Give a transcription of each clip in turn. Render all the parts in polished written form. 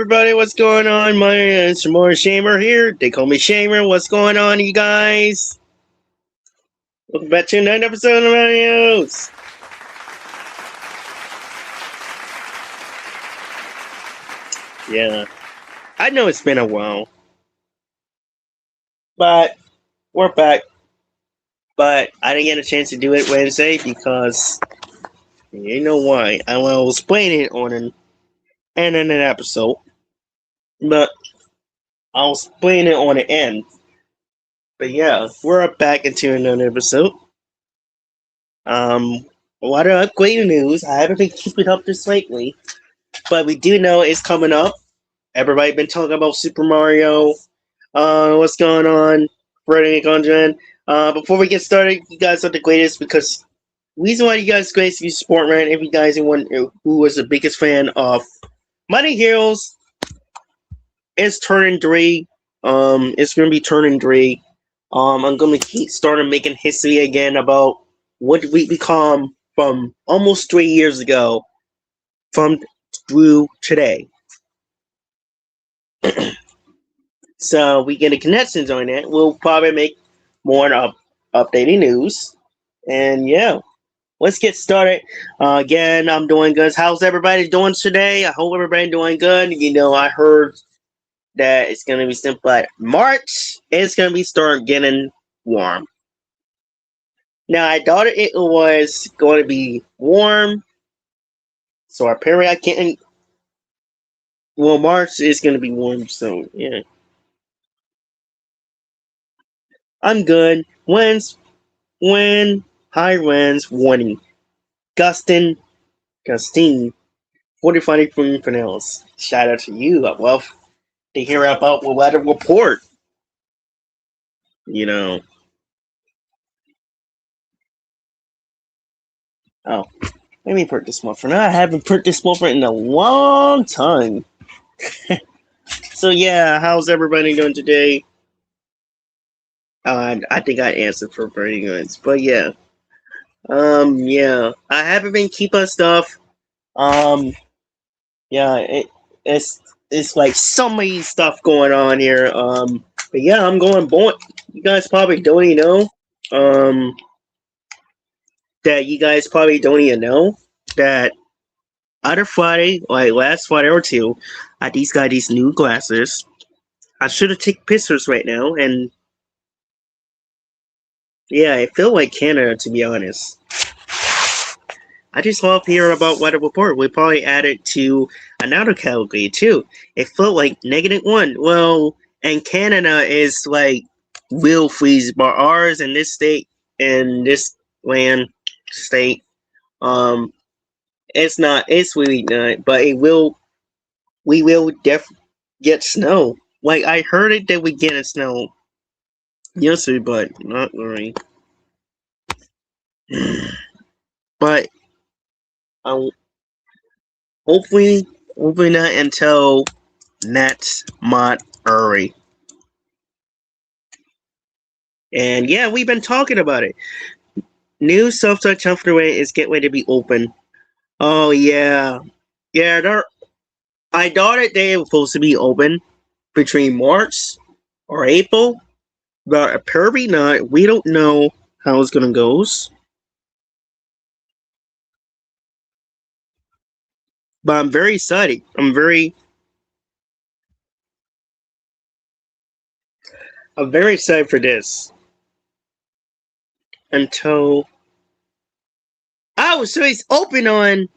everybody, what's going on? My name is Shamor Shamer here. They call me Shamer. What's going on, you guys? Welcome back to another episode of Radios. Yeah, I know it's been a while, but we're back. But I didn't get a chance to do it Wednesday because you know why. I will explain it on an episode, but I'll explain it on the end. But yeah, we're back into another episode. A lot of upgrading news. I haven't been keeping up this lately, but we do know it's coming up. Everybody been talking about Super Mario. What's going on? Ready to before we get started, you guys are the greatest because reason why you guys are great if you support Rand, if you guys are who was the biggest fan of Mighty Heroes, it's turning 3. It's gonna be turning 3. I'm gonna keep starting making history again about what we become from almost 3 years ago from through today. So we get a connections on that. We'll probably make more updating news. And yeah, let's get started. Again, I'm doing good. How's everybody doing today? I hope everybody's doing good. You know, I heard that it's going to be simple, but March, it's going to be start getting warm. Now, I thought it was going to be warm. So apparently I can't. Well, March is going to be warm, so yeah. I'm good. High winds warning. Gustin, 45 finals. Shout out to you. I love to hear about the weather report. You know. Oh, let me put this muffin. I haven't put this muffin in a long time. So yeah, how's everybody doing today? I think I answered for pretty good, but yeah. Yeah, I haven't been keeping stuff. Yeah, it's like so many stuff going on here. But yeah, I'm going born. You guys probably don't even know. That you guys probably don't even know that other Friday, like last Friday or two, I these got these new glasses. I should have taken pictures right now, and yeah, I feel like Canada to be honest. I just love hearing about weather report. We probably added to another category too. It felt like -1. Well, and Canada is like will freeze, but ours in this state, in this land state, it's not. It's really not. But it will. We will get snow. Like I heard it that we get a snow yesterday, but not really. But hopefully not until next month early. And yeah, we've been talking about it. New self-touch software is getting ready to be open. Oh yeah, yeah. I thought that they were supposed to be open between March or April, but apparently not. We don't know how it's gonna go. But I'm very excited. I'm very excited for this. Until so it's open on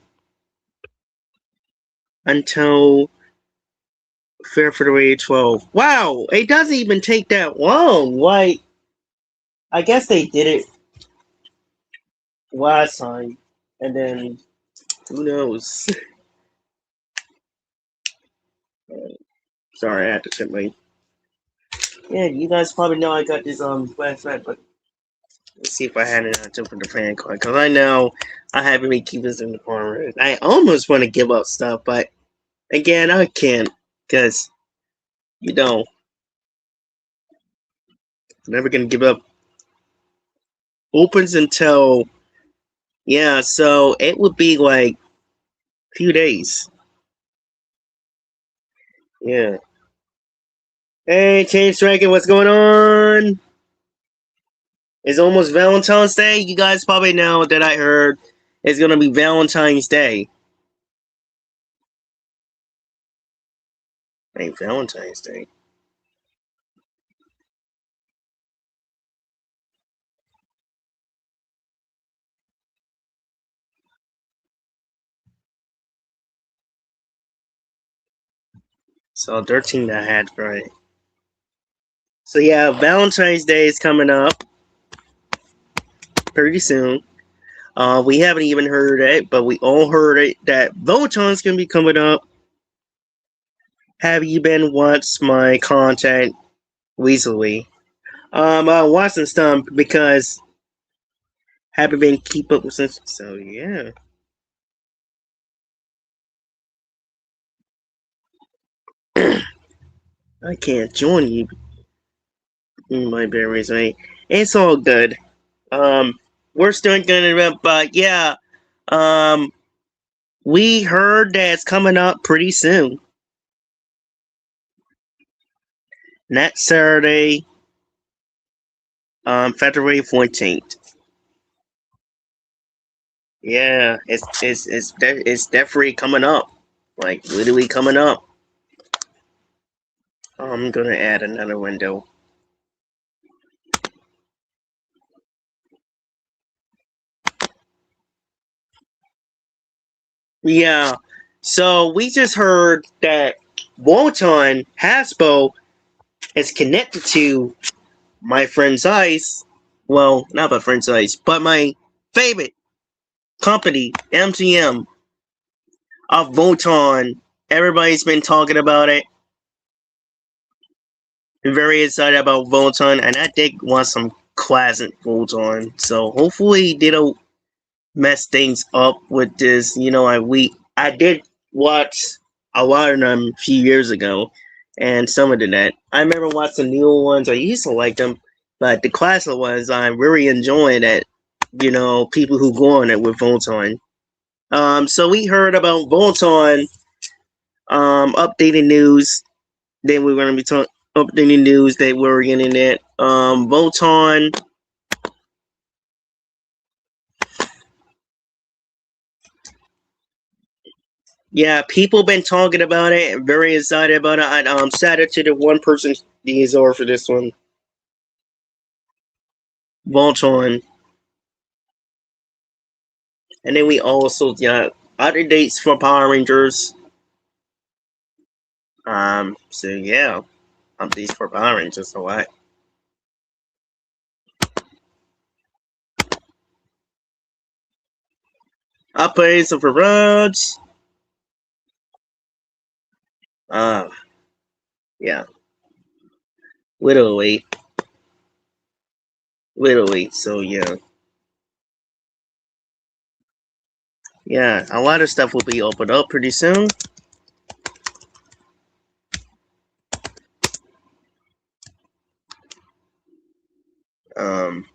until February 12th. Wow, it doesn't even take that long. Like, I guess they did it last time, and then who knows? Sorry, I had to check my. Yeah, you guys probably know I got this website, but let's see if I had it on for the fan card because I know I haven't been keeping this in the corner. I almost want to give up stuff, but again, I can't because you know, I'm never gonna give up. Opens until yeah, so it would be like a few days. Yeah. Hey, Change Dragon, what's going on? It's almost Valentine's Day. You guys probably know that I heard it's gonna be Valentine's Day. Hey, Valentine's Day. So 13 that had right. So yeah, Valentine's Day is coming up pretty soon. We haven't even heard it, but we all heard it that Valentine's gonna be coming up. Have you been watched my content recently? I watched some stuff because haven't been keep up with since. So yeah, I can't join you in my berries, mate. It's all good. Um, we're still gonna, but yeah, um, we heard that it's coming up pretty soon. Next Saturday, February 14th. Yeah, it's definitely coming up. Like literally coming up. I'm gonna add another window. Yeah. So we just heard that Wotan Hasbro is connected to my friend's ice. Well, not my friend's ice, but my favorite company, MGM of Wotan. Everybody's been talking about it. I'm very excited about Wotan, and I did want some classic Wotan. So hopefully they don't mess things up with this. I did watch a lot of them a few years ago, and some of the net. I remember watching the newer ones. I used to like them, but the classic ones I'm really enjoying it. People who go on it with Voltron. So we heard about Voltron updating news. Then we're going to be updating news that we're getting it. Voltron. Yeah, people been talking about it. Very excited about it. I sat it to the one person DSR for this one. Voltron. And then we also got other dates for Power Rangers. So yeah, updates for Power Rangers a lot. Updates for roads. Uh, yeah, literally, literally. So yeah, a lot of stuff will be opened up pretty soon. Um,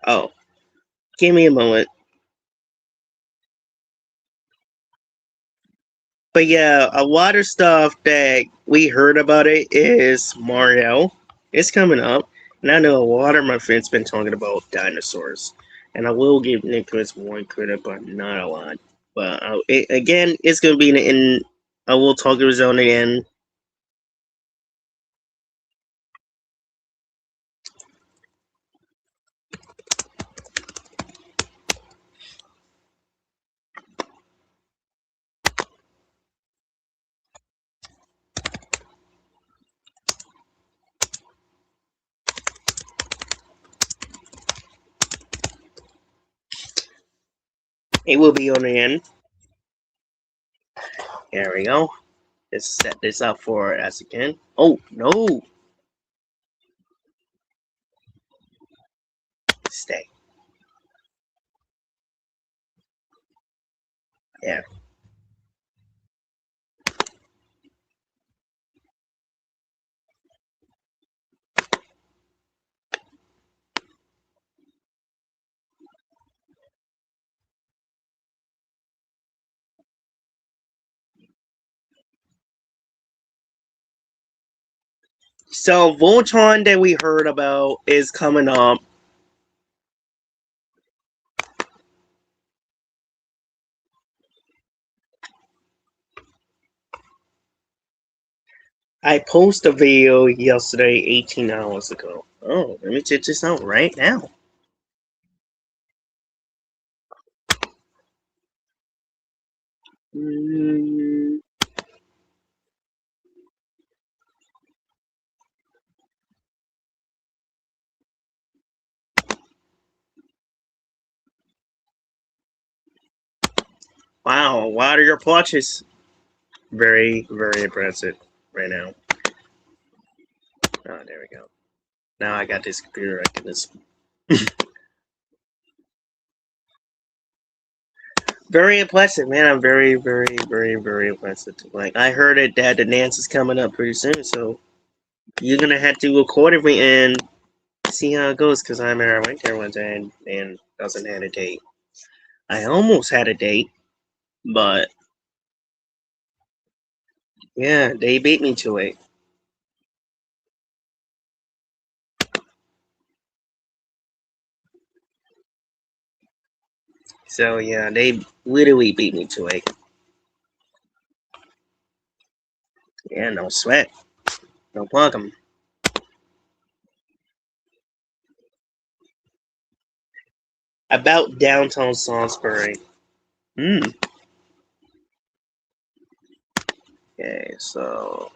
oh, give me a moment. But yeah, a lot of stuff that we heard about it is Mario. It's coming up. And I know a lot of my friends been talking about dinosaurs. And I will give Nicholas one credit, but not a lot. But again, it's going to be in. I will talk to his own again. It will be on the end. There we go. Let's set this up for us again. Oh, no. Stay. Yeah. So Voltron that we heard about is coming up. I posted a video yesterday, 18 hours ago. Oh, let me check this out right now. Mm, wow, what are your plushes? Very, very impressive right now. Oh, there we go. Now I got this computer. I can just very impressive, man. I'm very, very, very, very impressive. Like I heard it that the dance is coming up pretty soon, so you're gonna have to record it and see how it goes. Cause I remember I went there one day and doesn't had a date. I almost had a date, but yeah, they beat me to it. So yeah, they literally beat me to it. Yeah, no sweat, no problem. About downtown Salisbury. Hmm. Okay, so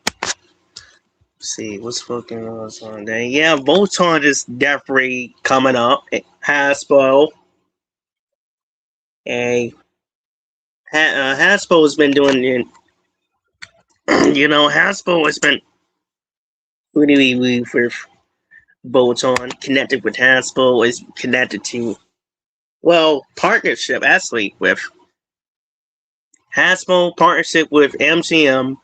see what's fucking on there. Yeah, Voltron is definitely coming up. Hasbro, a Hasbro has been doing it. Hasbro has been really with Voltron connected with Hasbro is connected to partnership actually with Hasbro partnership with MGM.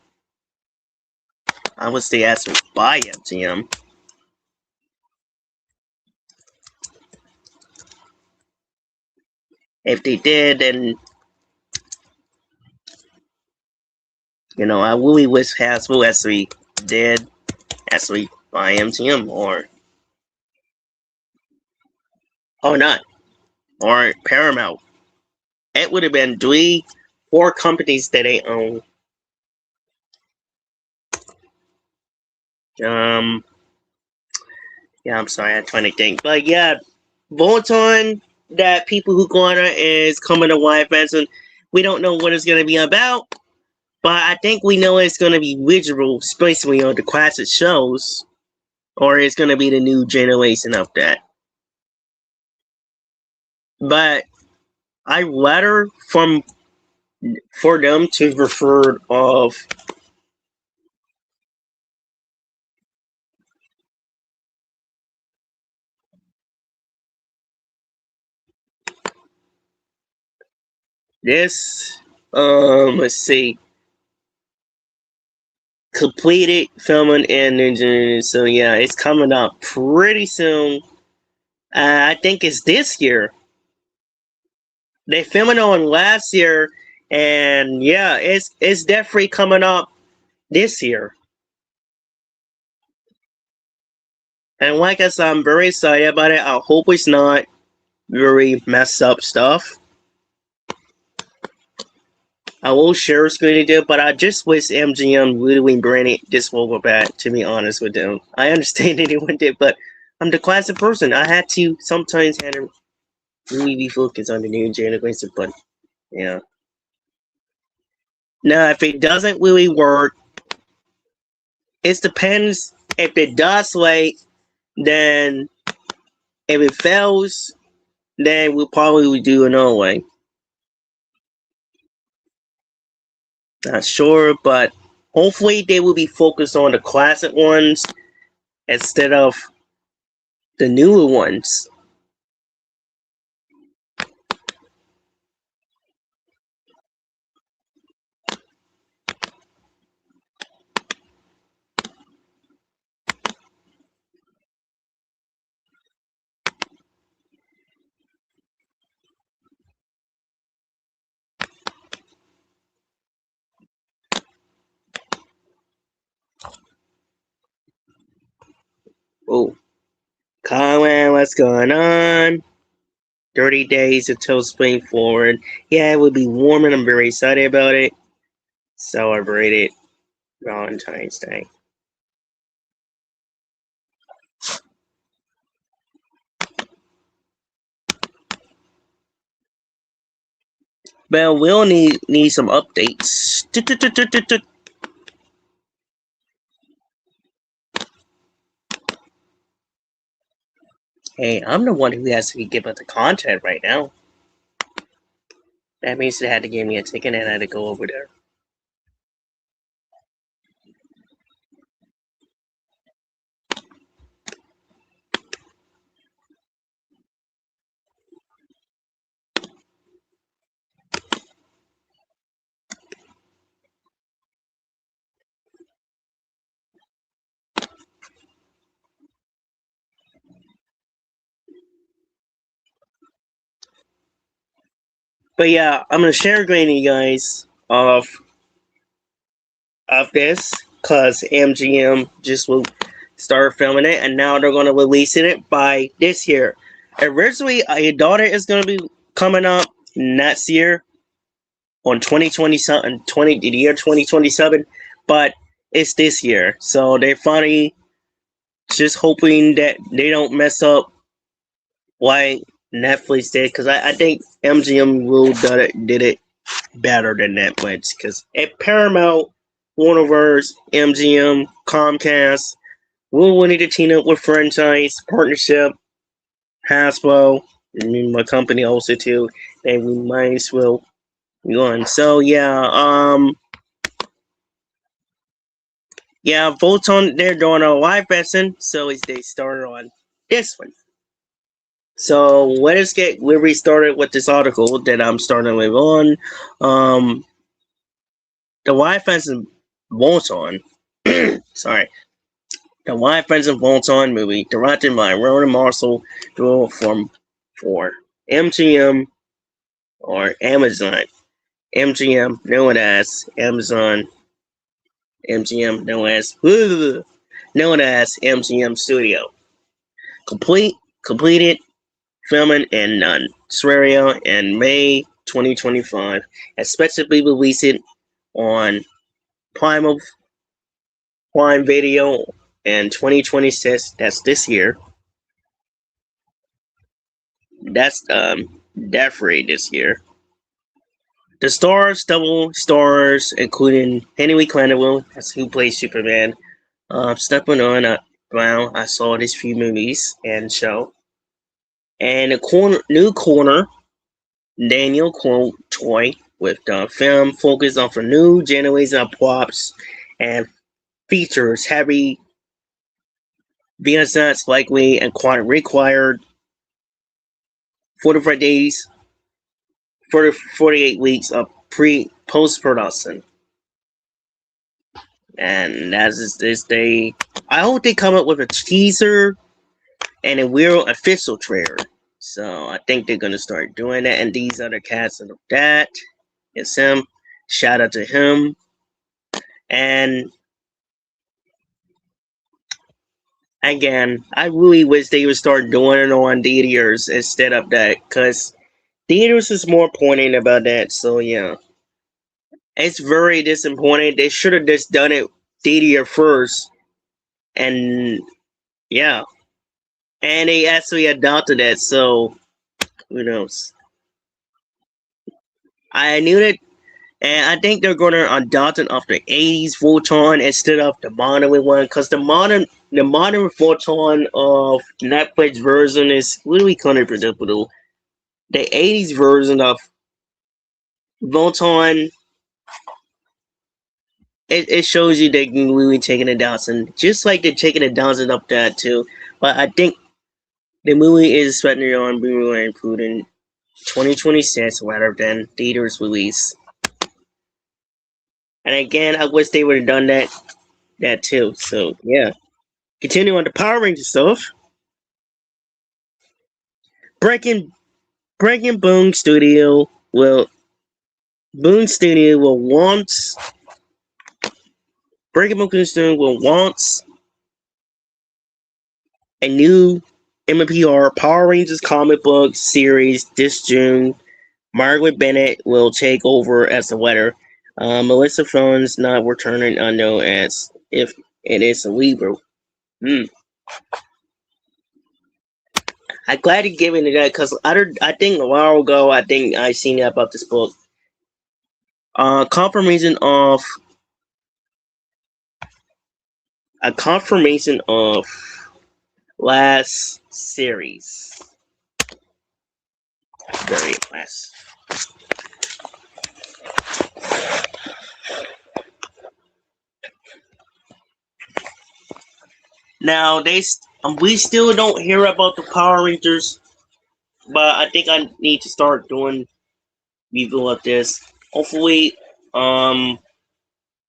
I would say actually by MGM. If they did, then I really wish Hasbro actually did actually buy MGM or not or Paramount. It would have been three, four companies that they own. Um, yeah, I'm sorry, I'm trying to think, but yeah, Voltron that people who corner is coming to Wyatt Benson. We don't know what it's gonna be about, but I think we know it's gonna be visual, especially on the classic shows, or it's gonna be the new generation of that. But I rather for them to refer of this. Let's see, completed filming and engineering. So yeah, it's coming up pretty soon. I think it's this year. They filming on last year, and yeah, it's definitely coming up this year. And like I said, I'm very excited about it. I hope it's not very messed up stuff. I will share a screen do, but I just wish MGM really branded this over back, to be honest with them. I understand anyone did, but I'm the classic person. I had to sometimes had to really be focused on the new generation, but yeah. Now, if it doesn't really work, it depends. If it does like, then if it fails, then we'll probably do another way. Not sure, but hopefully they will be focused on the classic ones instead of the newer ones. Oh, Colin, what's going on? 30 days until spring forward. Yeah, it will be warm and I'm very excited about it. Celebrate it. Valentine's Day. But we'll need some updates. Hey, I'm the one who has to give up the content right now. That means they had to give me a ticket and I had to go over there. But yeah, I'm gonna share a screen with you guys of this because MGM just will start filming it, and now they're gonna release it by this year. Originally, a daughter is gonna be coming up next year on 2027, the year 2027, but it's this year, so they're finally just hoping that they don't mess up like Netflix did, because I think MGM will did it better than Netflix, because at Paramount, Warner MGM, Comcast, we'll need to team up with franchise partnership, Hasbro, I mean my company also too, and we might as well go on. So yeah, Volton, they're doing a live lesson, so they started on this one. So let us get where we started with this article that I'm starting with on. The live lesson Volton. Sorry. The Live Friends of Volton movie, directed by Ronan Marshall, from for MGM or Amazon. MGM, known as Amazon. MGM, known as MGM Studio. Completed filming in Australia in May 2025. Expected to be released on Prime of Prime Video in 2026. That's this year. That's definitely this year. The stars, double stars, including Henry Cavill, that's who plays Superman. Stepping on Brown, I saw these few movies and show. And a new corner, Daniel Troy, with the film focused on for new generation of props and features heavy VSS likely and required 45 days, 48 weeks of post production. And as this day, I hope they come up with a teaser and a real official trailer. So I think they're gonna start doing that. And these other cats of that, it's him. Shout out to him. And again, I really wish they would start doing it on theaters instead of that, because theaters is more pointing about that. So yeah, it's very disappointing. They should have just done it theater first, and yeah, and they actually adopted it. So who knows? I knew that, and I think they're going to adopt it of the '80s Voltron instead of the modern one, because the modern Voltron of Netflix version is really kind of predictable. The '80s version of Voltron, it shows you they can really taking it down, and just like they're taking it down and up that too. But I think the movie is expected on being included in 2026 rather than theaters release. And again, I wish they would have done that too. So yeah. Continue on the Power Ranger stuff. Breaking Breaking Boom Studio will once Breaking Boom Studio will once a new MPR Power Rangers comic book series this June. Margaret Bennett will take over as the weather. Melissa Phone's not returning unknown as if it is a Weaver. Hmm. I'm glad you gave me that because I think a while ago I think I seen about this book. Confirmation of a confirmation of last series. Very last. Now we still don't hear about the Power Rangers, but I think I need to start doing review of this. Hopefully,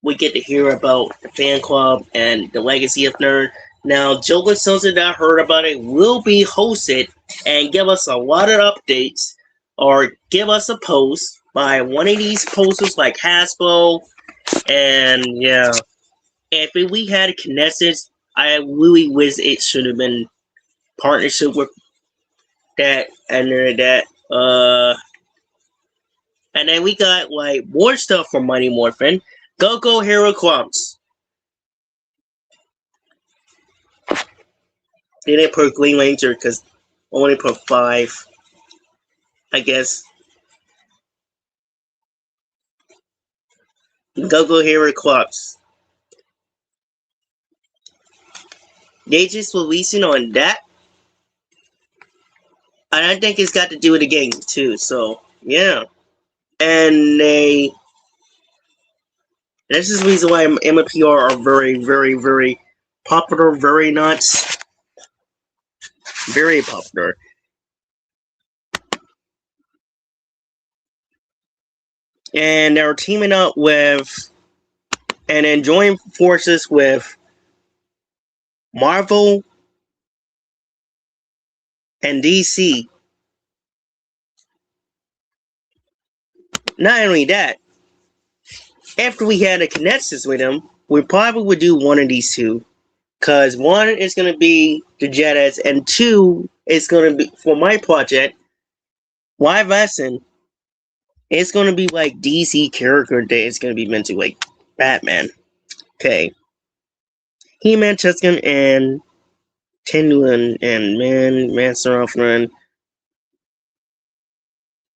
we get to hear about the fan club and the legacy of Nerd. Now, Joe Simpson that I heard about it will be hosted and give us a lot of updates or give us a post by one of these posters like Hasbro. And yeah, if we had connections, I really wish it should have been partnership with that and that. And then we got like more stuff from Mighty Morphin. Go Hero Clumps. They didn't put Green Ranger because only put 5. I guess. Go Hero Clubs. They just releasing on that. And I think it's got to do with the game too. So yeah. And this is the reason why MPR are very, very, very popular, very nuts. Very popular. And they're teaming up with and then joining forces with Marvel and DC. Not only that, after we had a connections with them, we probably would do one of these two. Because one is going to be the Jedis, and two is going to be, for my project, live action, it's going to be like DC character that it's going to be meant to, like Batman. Okay. He-Man, Tuscan, and Tenduin, and Master of Run.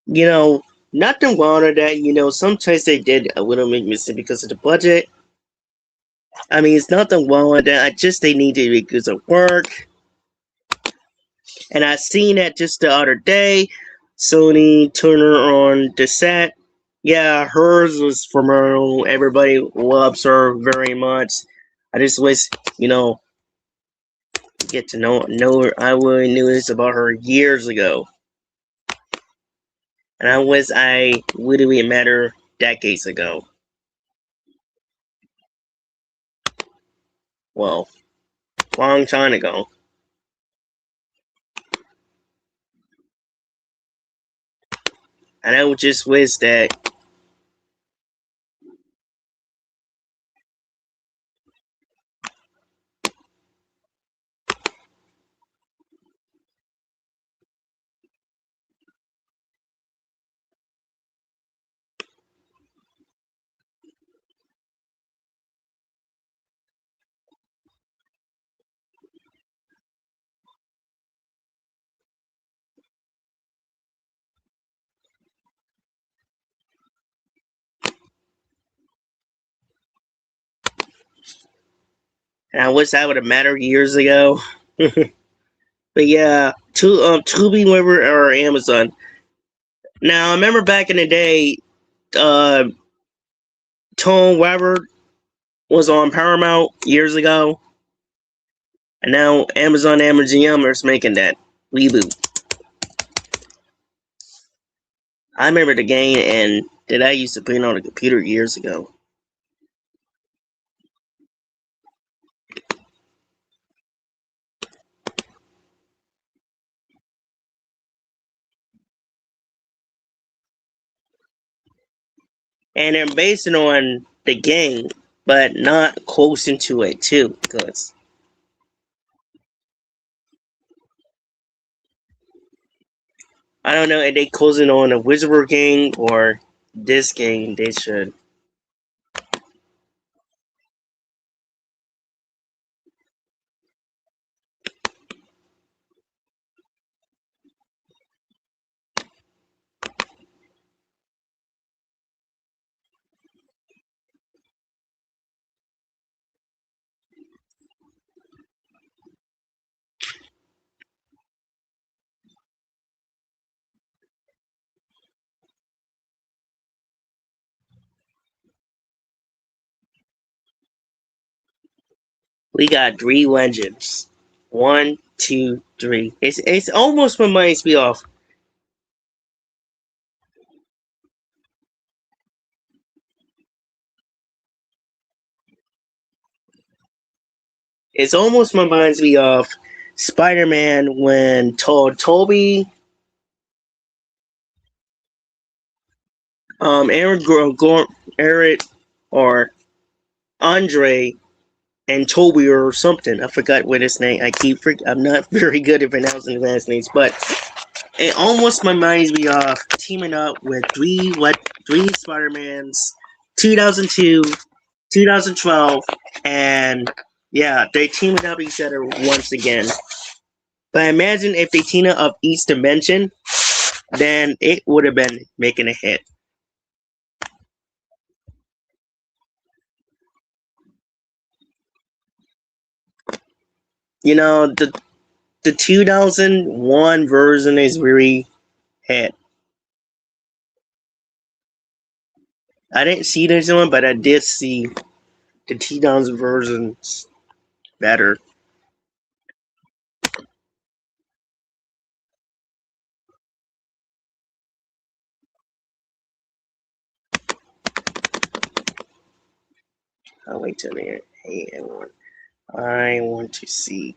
You know, nothing wrong with that. You know, sometimes they did a little bit missing because of the budget. I mean, it's nothing wrong with that. I just they need to because of work. And I seen that just the other day. Sony Turner on the set. Yeah, hers was phenomenal. Everybody loves her very much. I just wish, get to know her. I really knew this about her years ago. And I wish I literally met her decades ago. Well, long time ago. And I would just wish that and I wish that would have mattered years ago. But yeah, Tubi, River, or Amazon. Now, I remember back in the day, uh, Tom Weber was on Paramount years ago, and now Amazon MGM is making that reboot. I remember the game and that I used to play on the computer years ago. And they're based on the game, but not close into it too, because I don't know if they closing on a Wizard game or this game. They should. We got three legends. One, two, three. It's almost reminds me of. It's almost reminds me of Spider-Man when told Toby, Eric, or Andre and Toby or something. I forgot what his name. I'm not very good at pronouncing the last names, but it almost reminds me of teaming up with three Spider-Mans, 2002, 2012, and yeah, they teamed up each other once again. But imagine if they teamed up each dimension, then it would have been making a hit. You know, the 2001 version is really hit. I didn't see this one, but I did see the 2000 versions better. I'll wait till the end. Hey everyone, I want to see.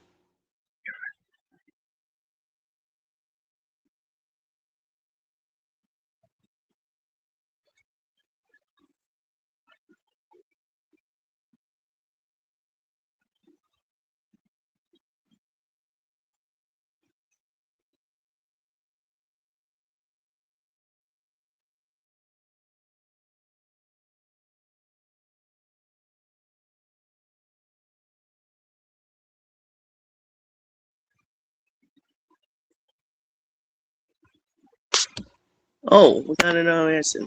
Oh, we got another answer.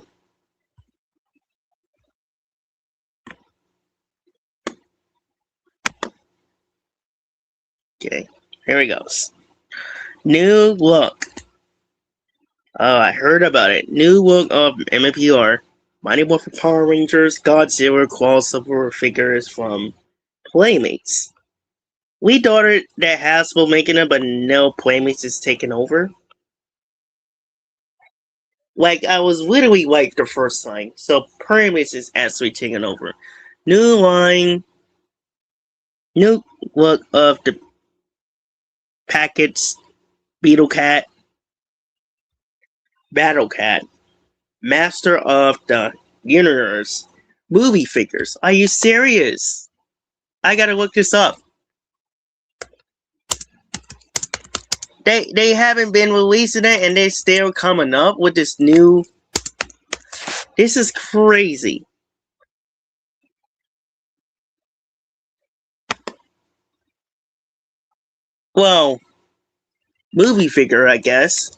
Okay, here it goes. New look. Oh, I heard about it. New look of MPR. Mighty Morphin Power Rangers, Godzilla crossover figures from Playmates. We thought that Hasbro making it, but no, Playmates is taking over. Like, I was literally like the first time. So, Playmates is actually taking over. New line, new look of the packets, Beetle Cat, Battle Cat, Master of the Universe, movie figures. Are you serious? I gotta look this up. They haven't been releasing it and they're still coming up with this new. This is crazy. Well, movie figure, I guess.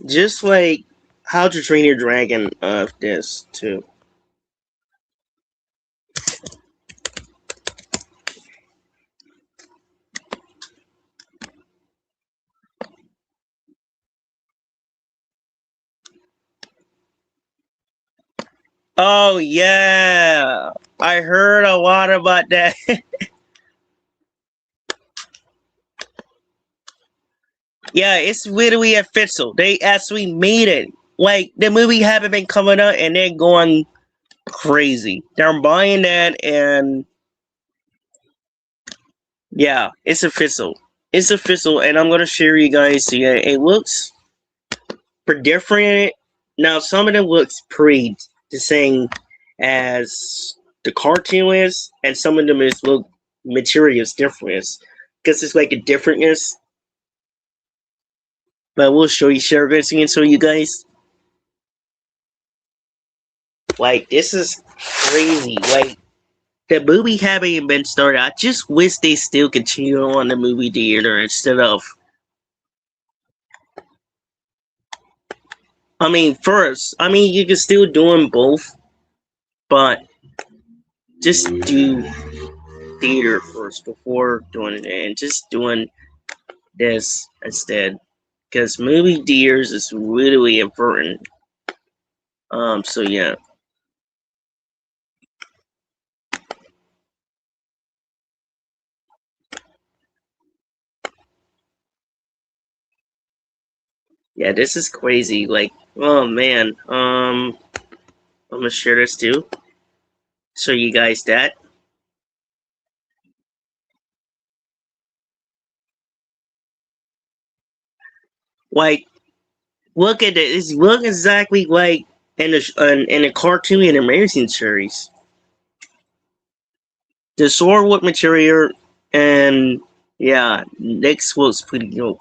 Just like How to Train Your Dragon of this too. Oh yeah, I heard a lot about that. Yeah, it's literally official. They actually made it. Like the movie haven't been coming out and they're going crazy. They're buying that and yeah, it's official. It's official, and I'm gonna share you guys. Yeah, it looks pretty different. Now, some of them looks pretty the same as the cartoon is, and some of them is look materials different because it's like a differentness. But we'll share this again so you guys. Like, this is crazy. Like, the movie haven't even been started. I just wish they still continue on the movie theater instead of. I mean, first, I mean, you can still do them both, but just do theater first before doing it, and just doing this instead. Because movie theaters is really important. So yeah. Yeah, this is crazy. Like, oh man. I'm gonna share this too. Show you guys that. Like, look at it. It's look exactly like in a cartoon animation series. The swordwood material and yeah, next was pretty dope.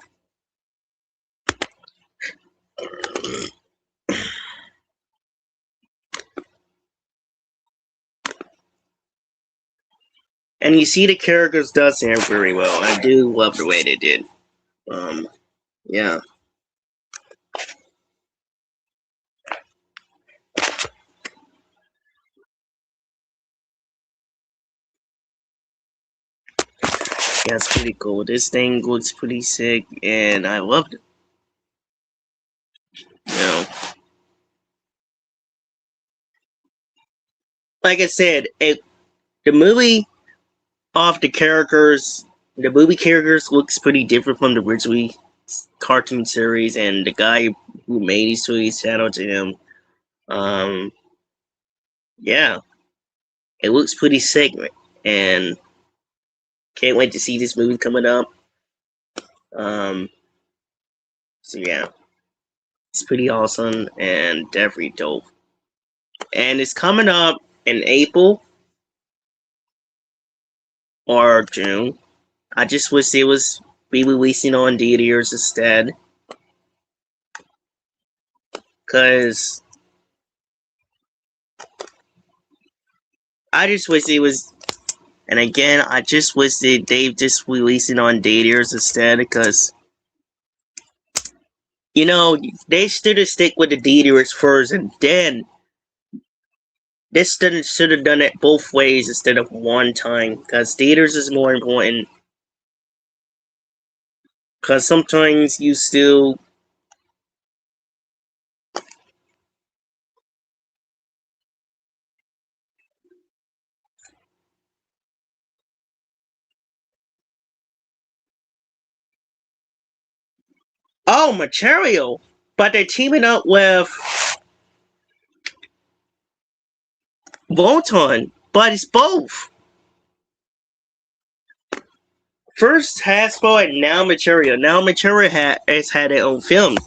And you see the characters does sound very well. I do love the way they did. Um, yeah. Yeah, it's pretty cool. This thing looks pretty sick, and I loved it. You know, like I said, the movie of the movie characters looks pretty different from the original cartoon series, and the guy who made these series, shout out to him. Um, yeah, it looks pretty sick, and can't wait to see this movie coming up. Um, so yeah, it's pretty awesome and definitely dope. And it's coming up in April or June. I just wish it was be releasing on theaters instead, cause I just wish it was. And again, I just wish they just releasing on theaters instead, because you know they should have stick with the theaters first, and then this should have done it both ways instead of one time, because theaters is more important. Because sometimes you still. Oh, material! But they're teaming up with Volton, but it's both. First Hasbro and now Material. Now Material has had their own film.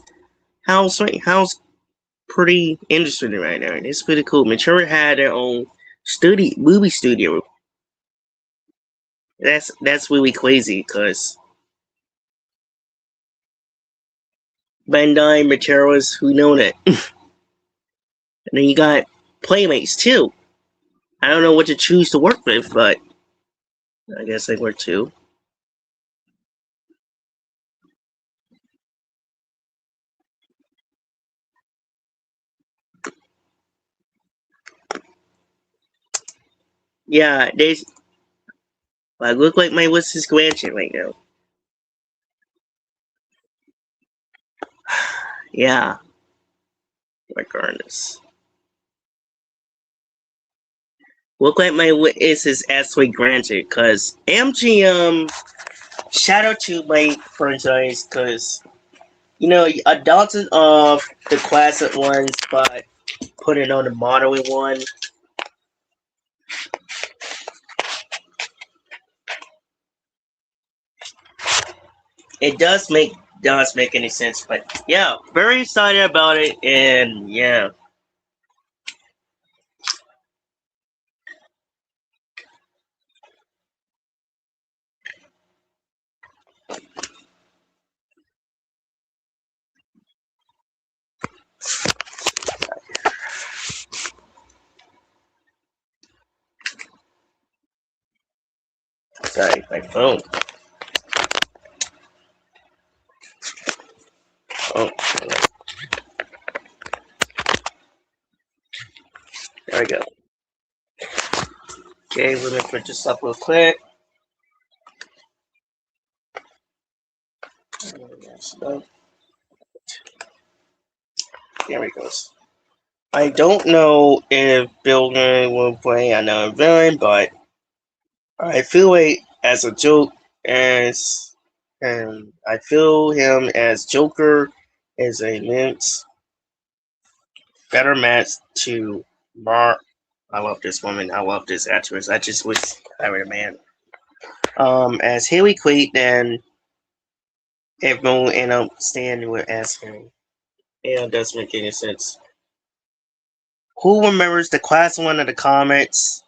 How's pretty interesting right now. It's pretty cool. Material had their own movie studio. That's really crazy because Bandai Materials, who known it. And then you got Playmates too. I don't know what to choose to work with, but I guess I work too. Yeah, they I look like my list is granted right now. Yeah, regardless. Look like my list is actually granted because MGM. Shout out to my franchise because you know adopted of the classic ones, but put it on the modern one. It does make any sense, but yeah, very excited about it, and yeah, Sorry, my phone. Oh, there we go. Okay, let me put this up real quick. There we go. I don't know if Bill Murray will play another villain, but I feel like as a joke, as and I feel him as Joker is a better match to Mar. I love this woman. I love this actress. I just wish I were a man. As Haley Quaid, then everyone will end up staying with as him. Yeah, it doesn't make any sense. Who remembers the class one of the comics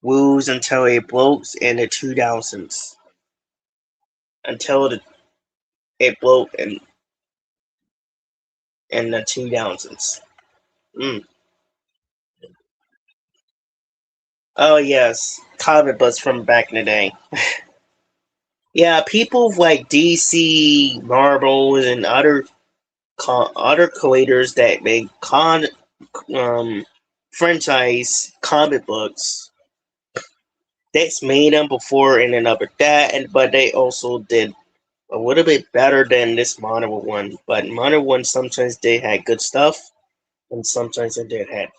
woos until it blows in the 2000s? Until it broke in the 2000s. Mm. Oh yes, comic books from back in the day. Yeah, people like DC, Marvel, and other creators that make um franchise comic books. That's made them before and then up at that, but they also did a little bit better than this Marvel one. But Marvel one sometimes they had good stuff, and sometimes they did had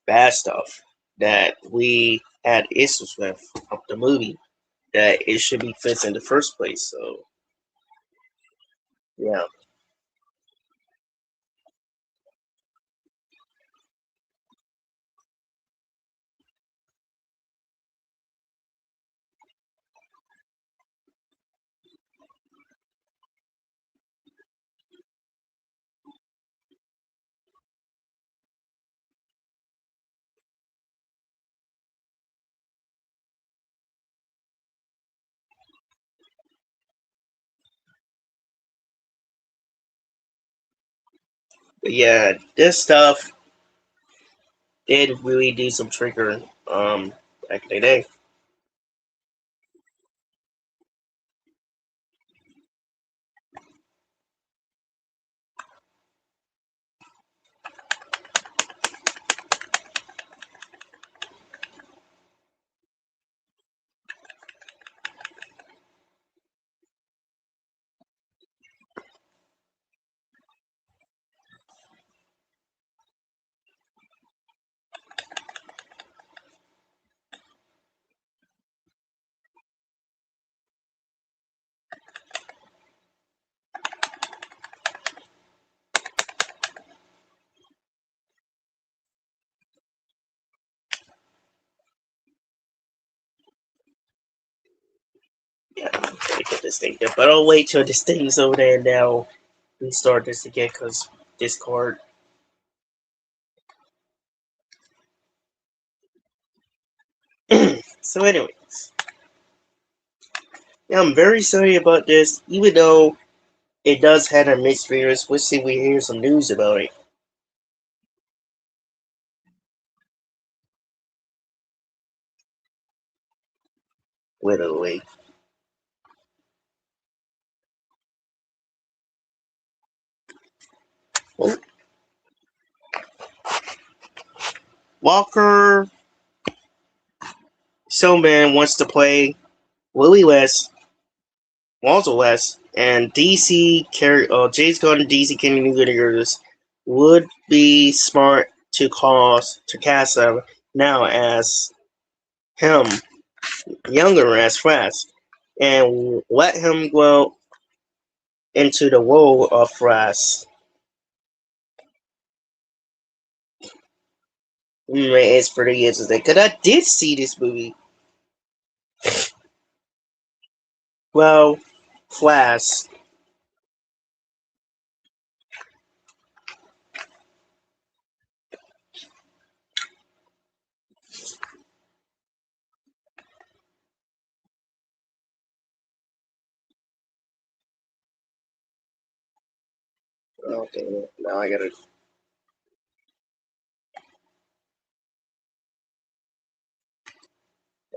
bad stuff that we had issues with of the movie that it should be fixed in the first place. So yeah, but yeah, this stuff did really do some trigger back in the day. Yeah, I'm gonna get this thing there, but I'll wait till this thing's over there and now we start this again because Discord. So, anyways, yeah, I'm very sorry about this, even though it does have a mixed reviews. We'll see if we hear some news about it. Literally. Well, Walker Showman wants to play Willie West, Walter West, and James Gunn and DC Kenny Universe would be smart to cast him now as him, younger as Flash, and let him go into the role of Flash. It's pretty interesting because I did see this movie. Well, Flash. Okay, now I gotta.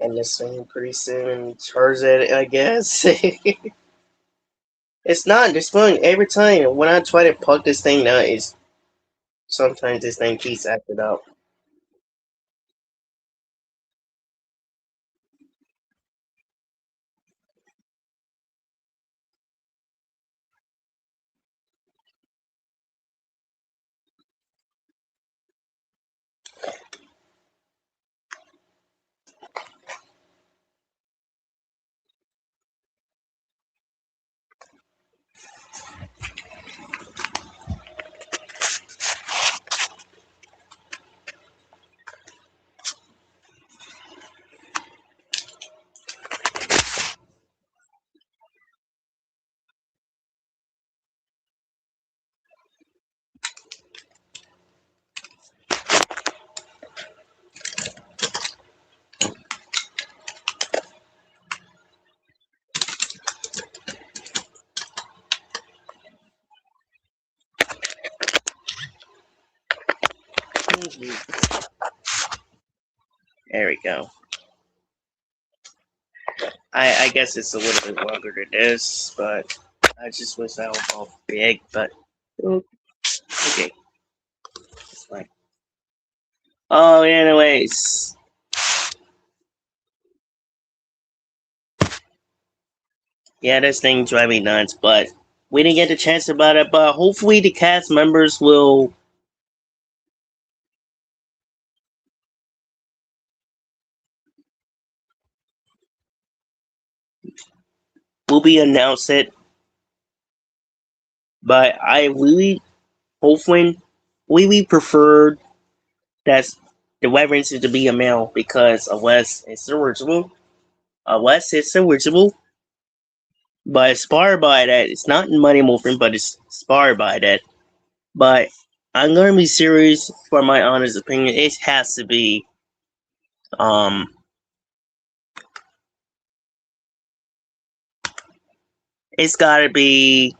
and this thing pretty soon charge it, I guess. It's not destroying every time. When I try to plug this thing now, it's sometimes this thing keeps acting up. There we go. I guess it's a little bit longer than this, but I just wish that was all big, but okay, it's fine. Oh, anyways, yeah, this thing drives me nuts, but we didn't get the chance about it, but hopefully the cast members will be announced it. But I really hopefully really prefer that the reference is to be a male because unless it's original, but inspired by that, it's not Money Morphin, but it's inspired by that. But I'm gonna be serious for my honest opinion. It has to be um it's gotta be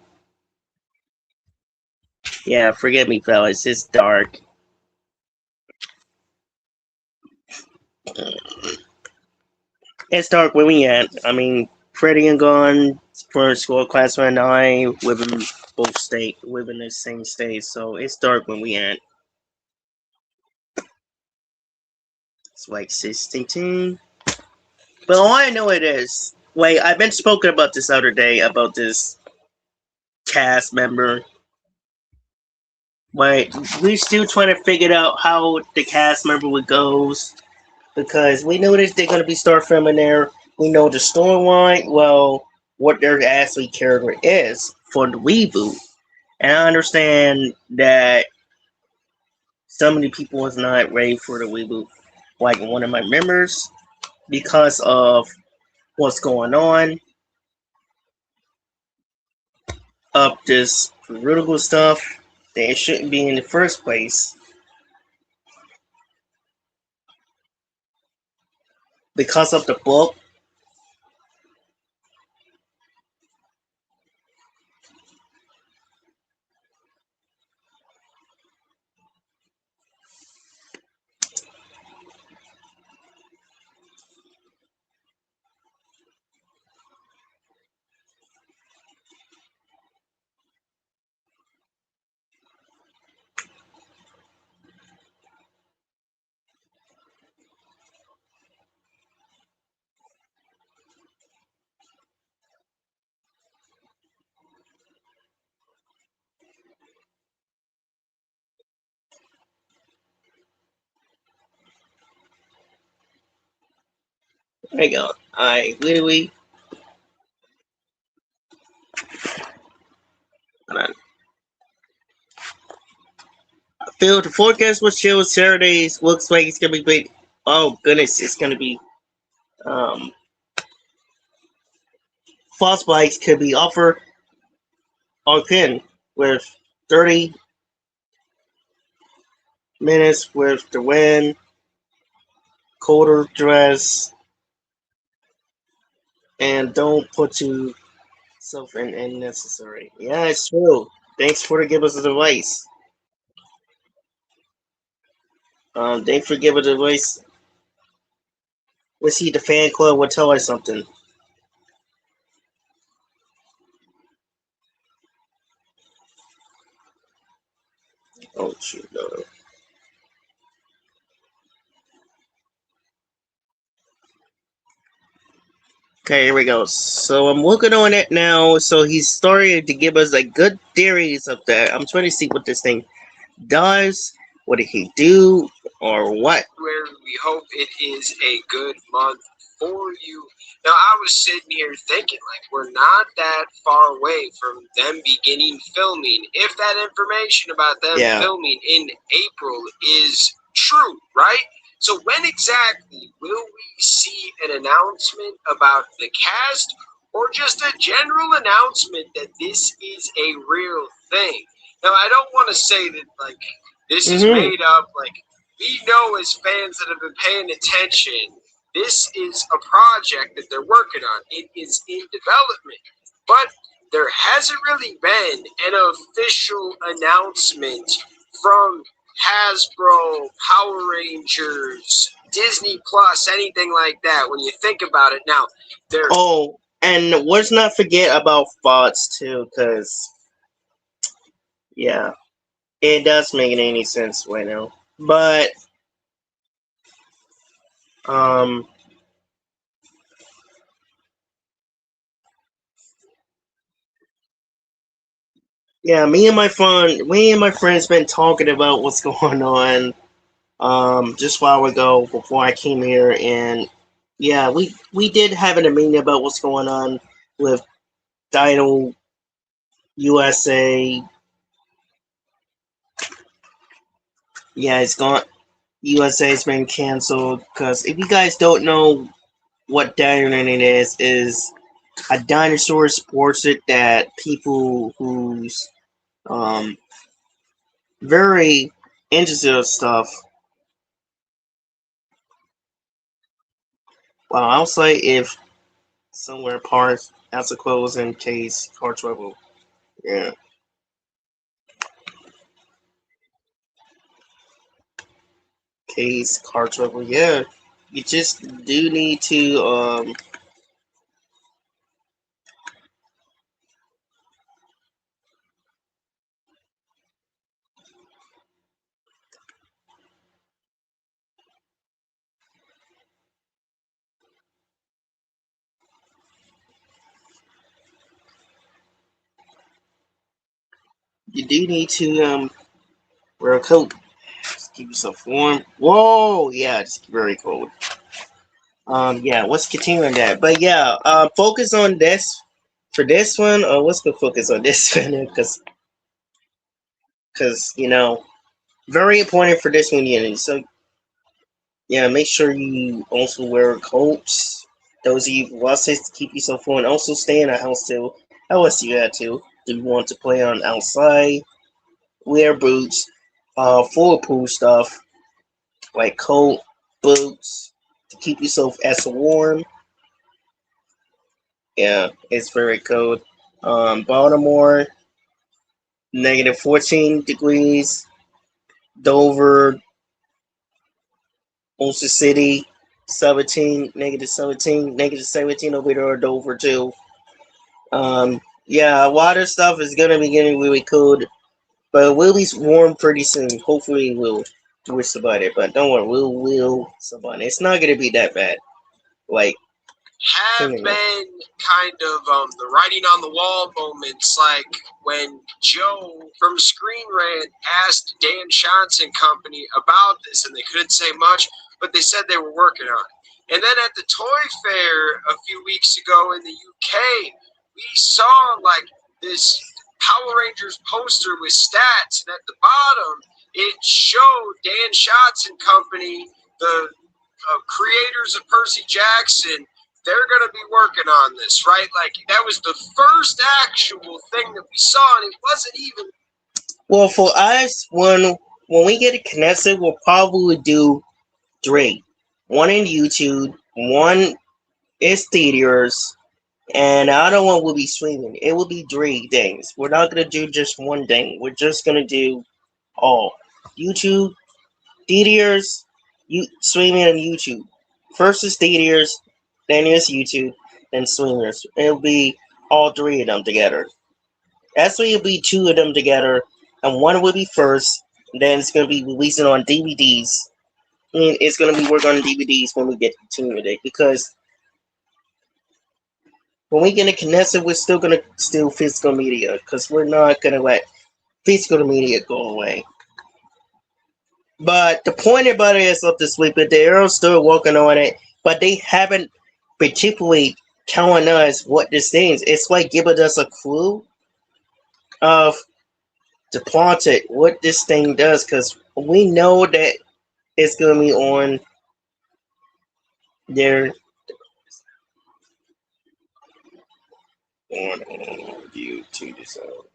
yeah, forgive me fellas, it's dark. It's dark where we at. I mean Freddie and Gone for school class and I live in the same state, so it's dark when we at. It's like 16. But all I know it is wait, I've been spoken about this other day about this cast member. But we're still trying to figure out how the cast member would goes because we know that they're gonna be start filming there. We know the storyline, well, what their actually character is for the reboot. And I understand that so many people was not ready for the reboot. Like one of my members, because of what's going on, of this political stuff that it shouldn't be in the first place. Because of the book, there you go. I literally Phil, the forecast was chill. Saturdays looks like it's gonna be big. Oh goodness, it's gonna be um false bikes could be offered on pin with 30 minutes with the wind, colder dress, and don't put yourself in unnecessary. Yeah, it's true. Thanks for giving us the advice. Thanks for giving the advice. Let's see, the fan club will tell us something. Oh shoot, no. Okay, here we go. So I'm looking on it now. So he's starting to give us like good theories of that. I'm trying to see what this thing does. What did he do, or what? Where we hope it is a good month for you. Now, I was sitting here thinking, like, we're not that far away from them beginning filming. If that information about them Yeah. filming in April is true, right? So, when exactly will we see an announcement about the cast or just a general announcement that this is a real thing? Now, I don't want to say that, like, this is made up, like, we know as fans that have been paying attention, this is a project that they're working on. It is in development. But there hasn't really been an official announcement from Hasbro, Power Rangers, Disney Plus, anything like that. When you think about it now, there. Oh, and let's not forget about Fox too, because yeah, it does make any sense right now. But um, yeah, me and my friends been talking about what's going on just a while ago before I came here, and yeah, we did have an opinion about what's going on with Dino USA. Yeah, it's gone. USA's been canceled because if you guys don't know what Dino is a dinosaur sports it that people who's um very interested in stuff. Well, I'll say if somewhere parts has to close in case car trouble. Yeah. Case car trouble. Yeah. You just do need to wear a coat. Just keep yourself warm. Whoa, yeah, it's very cold. Yeah, let's continue on that. But yeah, focus on this for this one. Let's go focus on this one because very important for this one. Yeah, so yeah, make sure you also wear coats. Those of you who want to keep yourself warm. Also, stay in the house too. How else you got to? Do you want to play on outside? Wear boots. Full of pool stuff like coat, boots to keep yourself as warm. Yeah, it's very cold. Baltimore, -14 degrees. Dover, Ulster City, 17, -17, -17 over there at Dover too. Yeah, water stuff is gonna be getting really cold, but it will be warm pretty soon. Hopefully, we'll survive it. But don't worry, we'll survive it. It's not gonna be that bad. Like Have been kind of the writing on the wall moments, like when Joe from Screen Rant asked Dan Shantz and company about this, and they couldn't say much, but they said they were working on it. And then at the Toy Fair a few weeks ago in the UK, we saw like this Power Rangers poster with stats, and at the bottom it showed Dan Shantz and company, the creators of Percy Jackson. They're going to be working on this, right? Like, that was the first actual thing that we saw, and it wasn't even. Well, for us, when we get it connected, we'll probably do three. One in YouTube, one is theaters, and the other one will be streaming. It will be three things. We're not gonna do just one thing. We're just gonna do all YouTube, theaters, streaming on YouTube. First is theaters, then is YouTube, then streamers. It'll be all three of them together. Actually, it'll be two of them together, and one will be first. Then it's gonna be releasing on DVDs. I mean, it's gonna be working on DVDs when we get to it because when we get it connected, we're still gonna steal physical media because we're not gonna let physical media go away. But the point about it is up this week, but they are still working on it, but they haven't particularly telling us what this thing is. It's like giving us a clue of the plot, what this thing does, because we know that it's gonna be on their on YouTube. So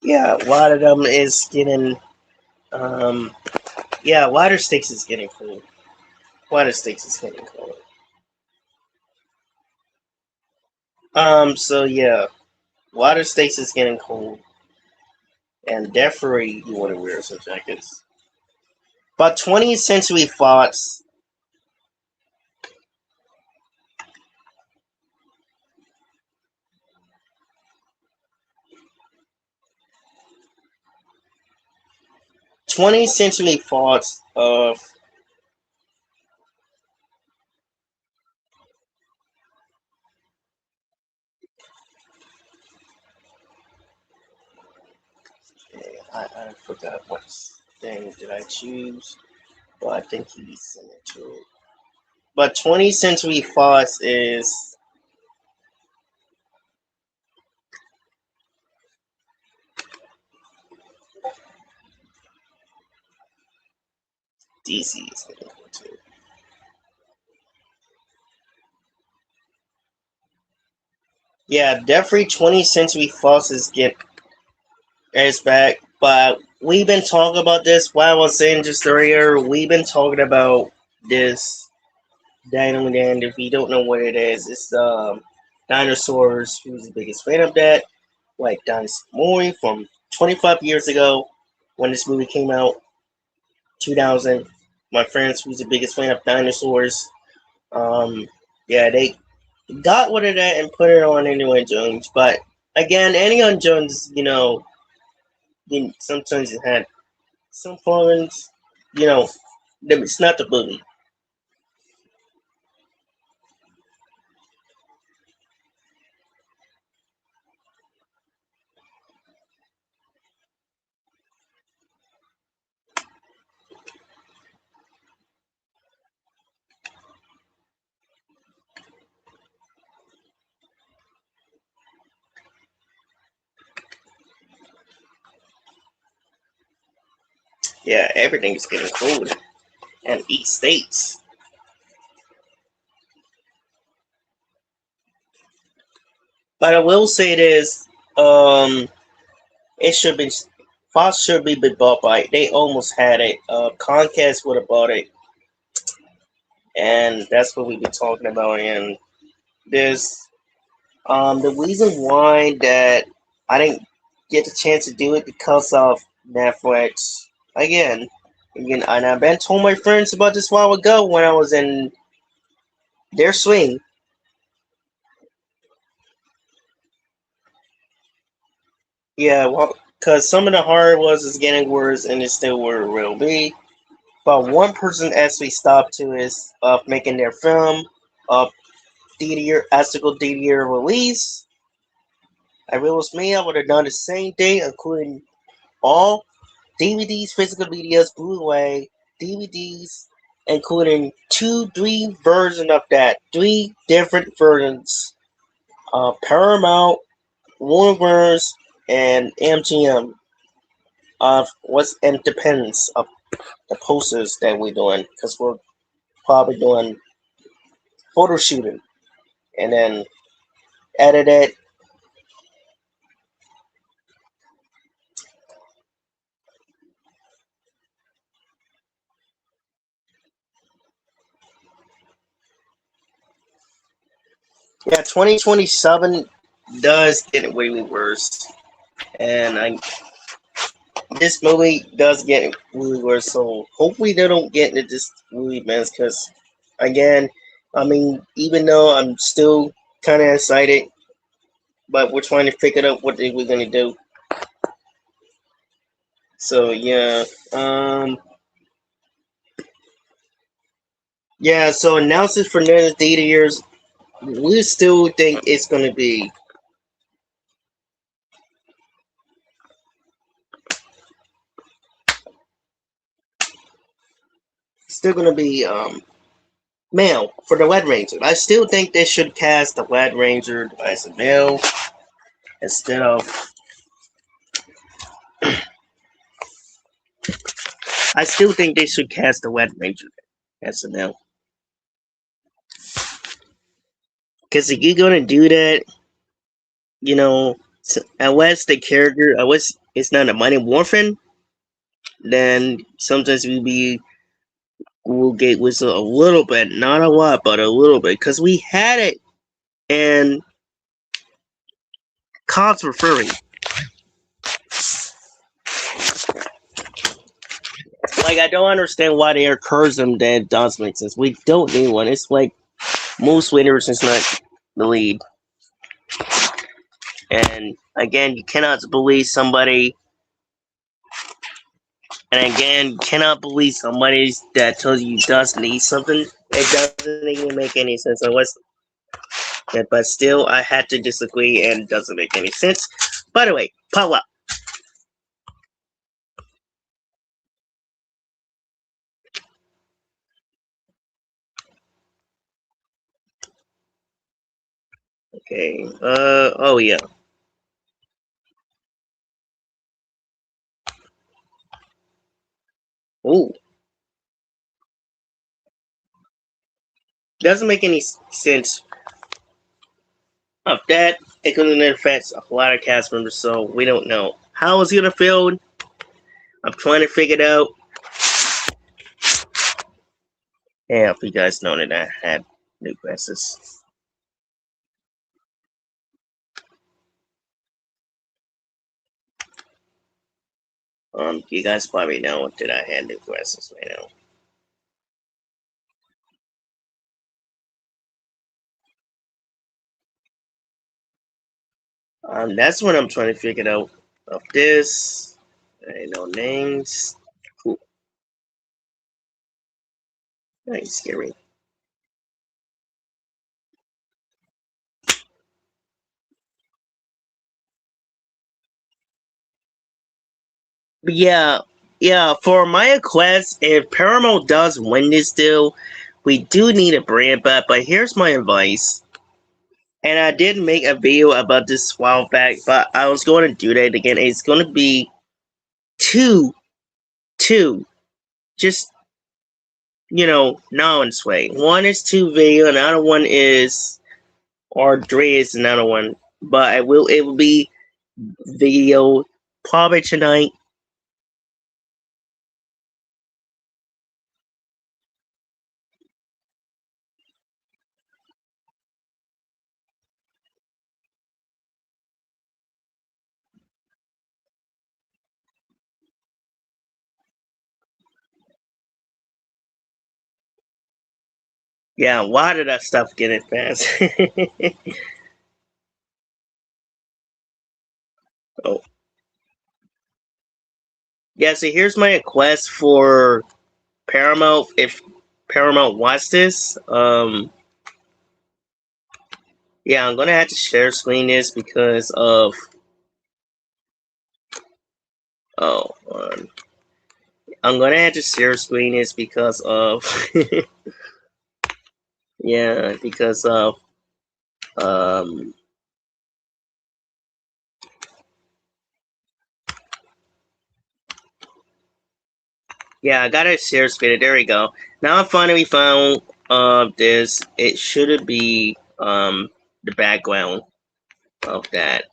yeah, a lot of them is getting um yeah, water sticks is getting cool. Water sticks is getting cool. So yeah, water stakes is getting cold, and definitely you want to wear some jackets. But 20th Century Fox, 20th Century Fox of I forgot what thing did I choose, but I think he sent it to it. But 20th Century Fox is DC is getting cool too. Yeah, definitely 20th Century Fox is back, but we've been talking about this. While I was saying just earlier, we've been talking about this Dino and if you don't know what it is, it's dinosaurs. Who's the biggest fan of that? Like Dinosaur Movie from 25 years ago when this movie came out, 2000. My friends who's the biggest fan of dinosaurs. Um, yeah, they got rid of that and put it on Indiana Jones. But again, Indiana Jones, sometimes it had some problems. You know, it's not the movie. Yeah, everything is getting cold. And eat states. But I will say this: it should be Fox should be bought by. They almost had it. Comcast would have bought it, and that's what we've been talking about. And this, the reason why that I didn't get the chance to do it because of Netflix. Again, and I've been told my friends about this a while ago when I was in their swing. Yeah, well, because some of the horror is getting worse, and it still will be. But one person actually stopped to is making their film of DDR ethical DDR release. If it was me, I would have done the same thing, including all DVDs, physical medias, Blu-ray, DVDs, including three versions of that, three different versions. Paramount, Warner's, and MGM of what's independence of the posters that we're doing, because we're probably doing photo shooting and then edit it. Yeah, 2027 does get way worse, and this movie does get really worse. So hopefully they don't get into this movie mess. Because again, I mean, even though I'm still kind of excited, but we're trying to figure out what we're gonna do. So yeah, yeah. So announcements for another theater years. We still think it's gonna be male for the Red Ranger. I still think they should cast the Red Ranger as a male instead of. I still think they should cast the Red Ranger as a male. Because if you're gonna do that, you know, unless the character, unless it's not a Mighty Morphin, then sometimes we'll get whistle a little bit, not a lot, but a little bit, because we had it, and cops were furry. Like, I don't understand why they encourage them. That does make sense. We don't need one. It's like most winners is not the lead. And again, you cannot believe somebody. And again, you cannot believe somebody that tells you does need something. It doesn't even make any sense. But still, I had to disagree, and it doesn't make any sense. By the way, Paula. Okay. Oh yeah. Ooh. Doesn't make any sense of that. It could affect a lot of cast members, so we don't know how it's gonna feel. I'm trying to figure it out. Yeah, if you guys know that I had new glasses. You guys probably know that I had new glasses right now. That's what I'm trying to figure out of this. I know names. Cool. Nice, scary. But yeah. For my quest, if Paramount does win this deal, we do need a brand back. But here's my advice. And I did make a video about this a while back, but I was going to do that again. It's going to be two, just knowledge way. One is two video, another one is, or three is another one. But it will be video probably tonight. Yeah, why did that stuff get it fast? Oh. Yeah, so here's my request for Paramount. If Paramount wants this, yeah, I'm gonna have to share screen this because of I'm gonna have to share screen is because of yeah, because of um yeah, I gotta share screen. There we go. Now I finally found this. It should be the background of that.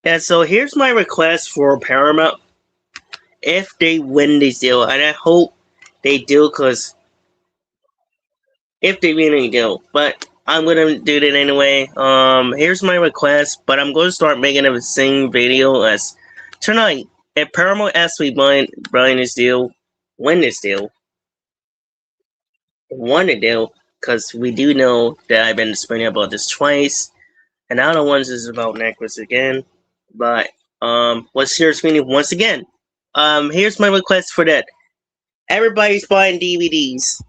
Yeah, so here's my request for Paramount if they win this deal, and I hope they do, cause if they really do, but I'm gonna do that anyway. Here's my request, but I'm gonna start making the same video as tonight. If Paramount actually buying this deal, win this deal, won the deal, because we do know that I've been explaining about this twice, and the other ones is about necklace again. But what's your meaning once again? Here's my request for that. Everybody's buying DVDs.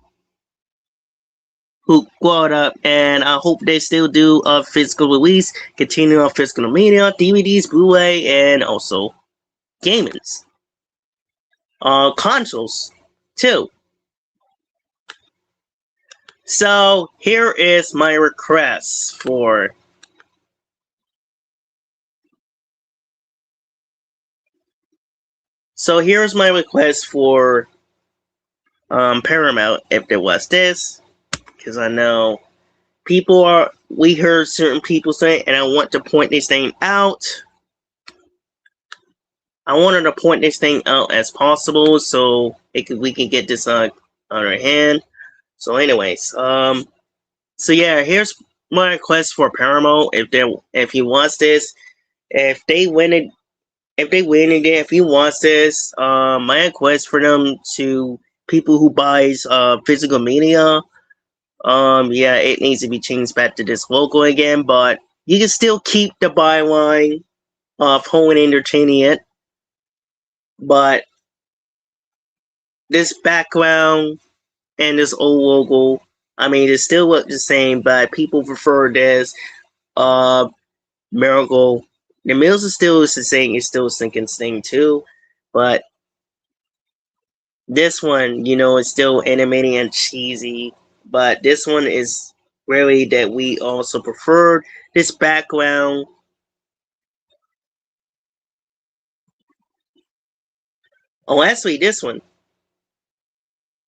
Who brought up, and I hope they still do a physical release, continue on physical media, DVDs, Blu-ray, and also gamings. Consoles too. So here is my request for. So here's my request for Paramount if there was this, because I know people are. We heard certain people say, and I want to point this thing out. I wanted to point this thing out as possible so we can get this on our hand. So, anyways, so yeah, here's my request for Paramount. If he wants this, if they win it, if they win again, if he wants this, my request for them to people who buys physical media, yeah, it needs to be changed back to this local again, but you can still keep the byline of home and entertaining it, but this background and this old logo, I mean, it still look the same, but people prefer this uh Miracle. The Mills is still the same. It's still a sinking thing too, but this one, it's still animated and cheesy. But this one is really that we also preferred this background. Oh, actually, this one.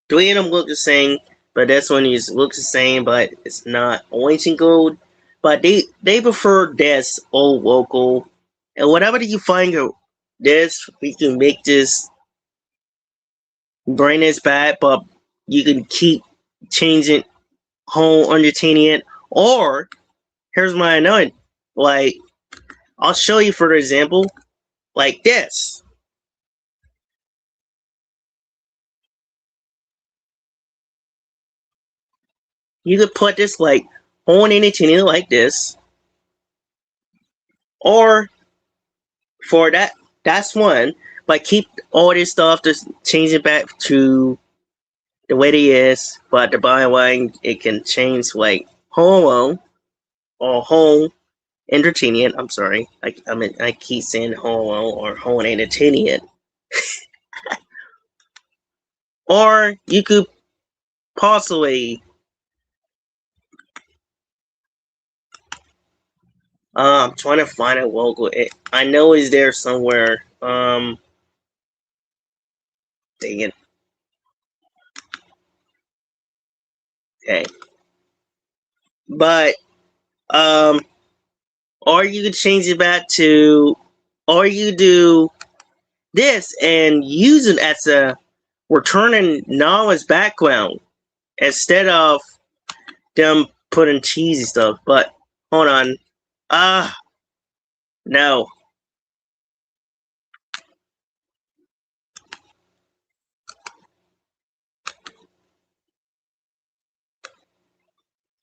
Three of them look the same, but this one looks the same, but it's not orange and gold. But they prefer this old local, and whatever you find this, we can make this bring this back, but you can keep changing home entertaining it. Or here's my another, like I'll show you for example, like this. You could put this like home entertaining like this, or for that's one. But keep all this stuff, just change it back to the way it is. But the bottom line, it can change like home or home entertaining. I'm sorry, I keep saying home or home entertaining. Or you could possibly I'm trying to find a logo. I know it's there somewhere. Dang it. Okay. But um or you could change it back to or you do this and use it as a returning knowledge background instead of them putting cheesy stuff. But hold on. Ah, no.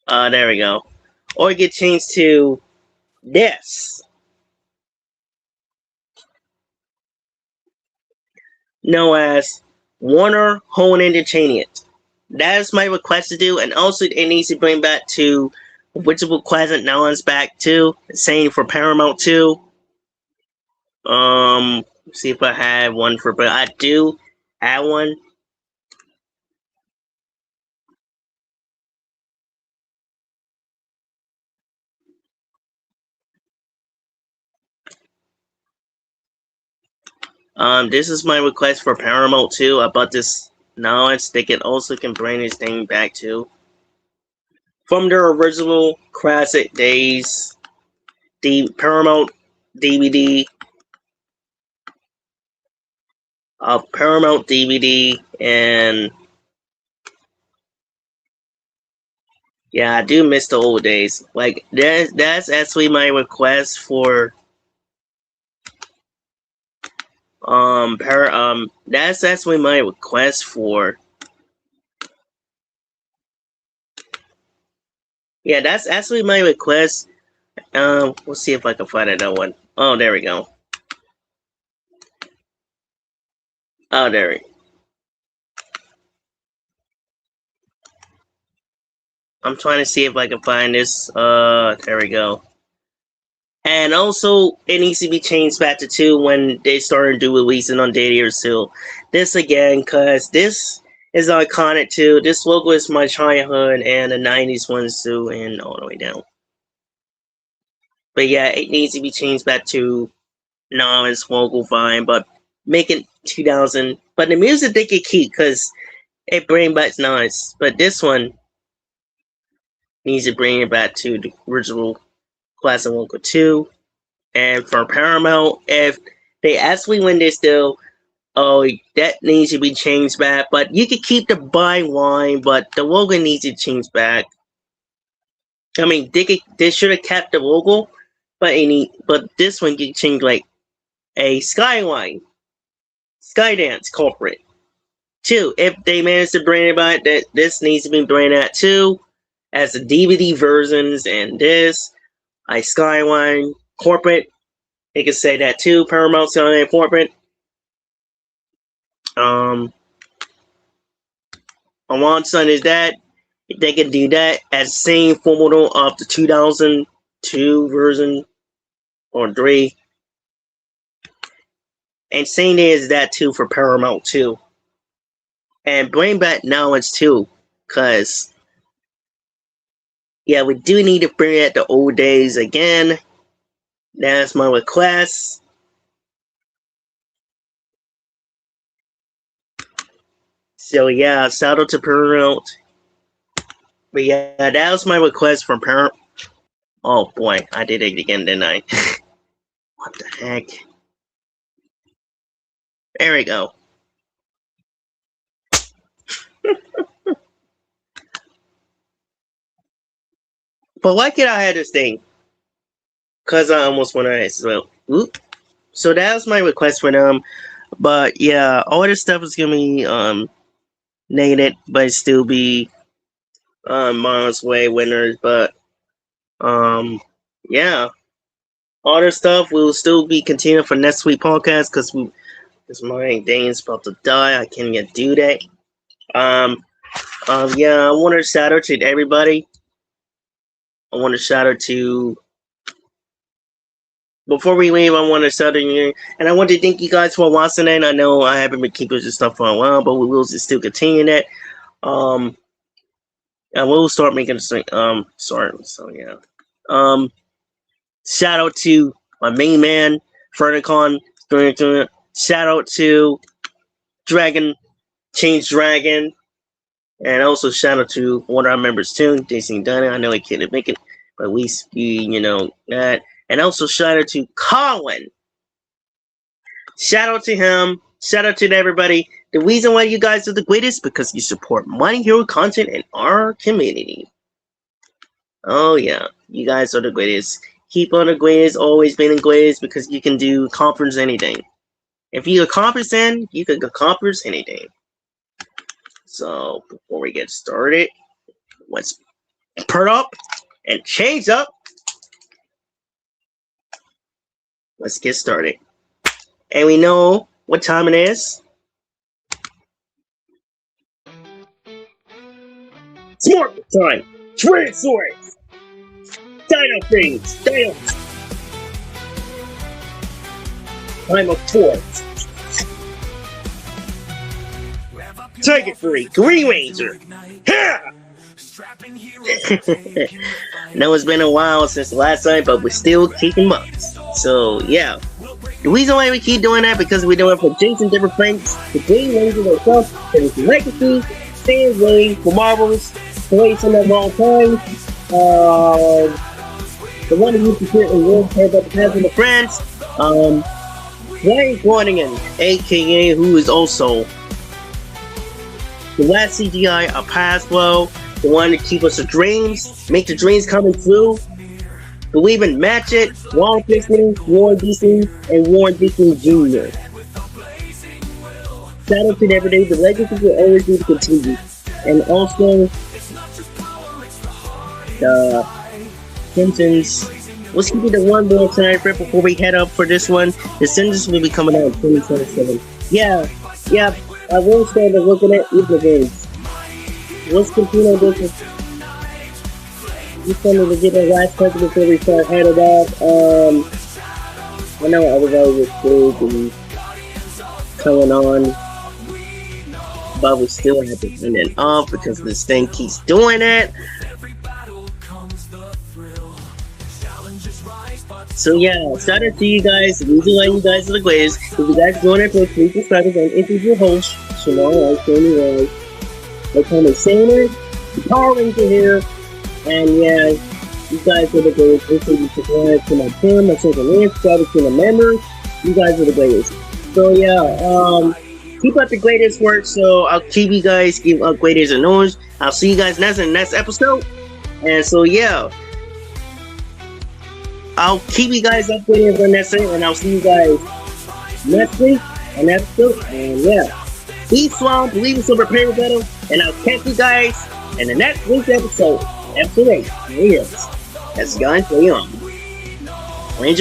There we go. Or you could change to this, known as Warner Home Entertainment. That is my request to do, and also it needs to bring back to Original Pleasant Knowledge back too. Same for Paramount too. See if I have one for, but I do have one. This is my request for Paramount too about this knowledge. They can bring this thing back too. From their original classic days, the Paramount DVD, Paramount DVD, and yeah, I do miss the old days. Like that's actually my request for that's actually my request for yeah, that's actually my request. We'll see if I can find another one. Oh, there we go. Oh, there we. I'm trying to see if I can find this. There we go. And also, it needs to be changed back to 2 when they started to releasing on Data or so. This again, cause this is iconic too. This logo is my childhood and the '90s ones too, and all the way down. But yeah, it needs to be changed back to now it's logo fine, but make it 2000. But the music they could keep because it brings back nice. But this one needs to bring it back to the original classic logo 2. And for Paramount, if they actually win this deal, oh, that needs to be changed back. But you could keep the buy line, but the logo needs to change back. I mean, they should have kept the logo, but this one could change like a Skyline, Skydance corporate. 2, if they manage to bring it back, that this needs to be bring out too, as the DVD versions, and this a Skyline corporate. They could say that too. Paramount Skyline corporate. On one side is that they can do that as same formula of the 2002 version or 3, and same is that too for Paramount too, and bring back knowledge too, cause yeah, we do need to bring back the old days again. That's my request. So yeah, shout out to Paramount. But yeah, that was my request from Paramount. Oh boy, I did it again, didn't I? What the heck? There we go. But why can't I have this thing? Cause I almost went on it. So that was my request for them. But yeah, all this stuff is gonna be negative, but still be Miles Way winners. But yeah, all this stuff will still be continuing for next week podcast because my thing is about to die. I can't yet do that. Yeah, I want to shout out to everybody. I want to shout out to. Before we leave, I want to shout out you, and I want to thank you guys for watching it. I know I haven't been keeping this stuff for a while, but we will still continue that. And we'll start making sorry, so yeah. Shout out to my main man, Fernicon. Shout out to Dragon, Change Dragon, and also shout out to one of our members too, Jason Dunn. I know he couldn't make it, but at least that. And also shout out to Colin. Shout out to him. Shout out to everybody. The reason why you guys are the greatest because you support Mighty Hero content in our community. Oh yeah, you guys are the greatest. Keep on the greatest, always being the greatest because you can do accomplish anything. If you accomplish anything, you can accomplish anything. So before we get started, let's put up and change up let's get started. And we know what time it is. Smart time! Transformers! Dino things! Dinos! Time of toys! Tiger Free! Green Ranger! Ha! Know it's been a while since the last time, but we're still kicking butts. So, yeah. The reason why we keep doing that because we're doing it for Jason different things. The Green Ranger itself, there's Legacy, Stan's Way, for Marvels, Place in that long time. The one who used to sit in World Cup but has in the France. Ryan Groningen, aka who is also the last CGI of Paswell, the one to keep us the dreams, make the dreams coming true. Believe in Match It, Walt Disney, Warren Disney, and Warren Disney Jr. Shout out to the everyday, the legacy will always be to continue. And also, the Simpsons. Let's keep it the one more tonight right before we head up for this one. The Simpsons will be coming out in 2027. Yeah, I will start looking at either games. Let's continue this. Just wanted to get the last question before we start headed off. I know everybody was big and coming on, but we still have to turn it off because this thing keeps doing it. So yeah, shout out to you guys. The reason why you guys are the greatest. If you guys join our group, please subscribe and introduce your host, Shamar Rice, they call me Sailor, the Power Ranger here. And yeah, you guys are the greatest. Make sure you subscribe to my channel, my social media, subscribe to the members. You guys are the greatest. So yeah, keep up the greatest work. So I'll keep you guys keep up greatest and knowledge. I'll see you guys in the next episode. And so yeah, I'll keep you guys updated on that, and I'll see you guys next week on episode. And yeah, be strong, believe in silver, pray better, and I'll catch you guys in the next week's episode. Episode 8. Here it is. That's going for you on. Ranger.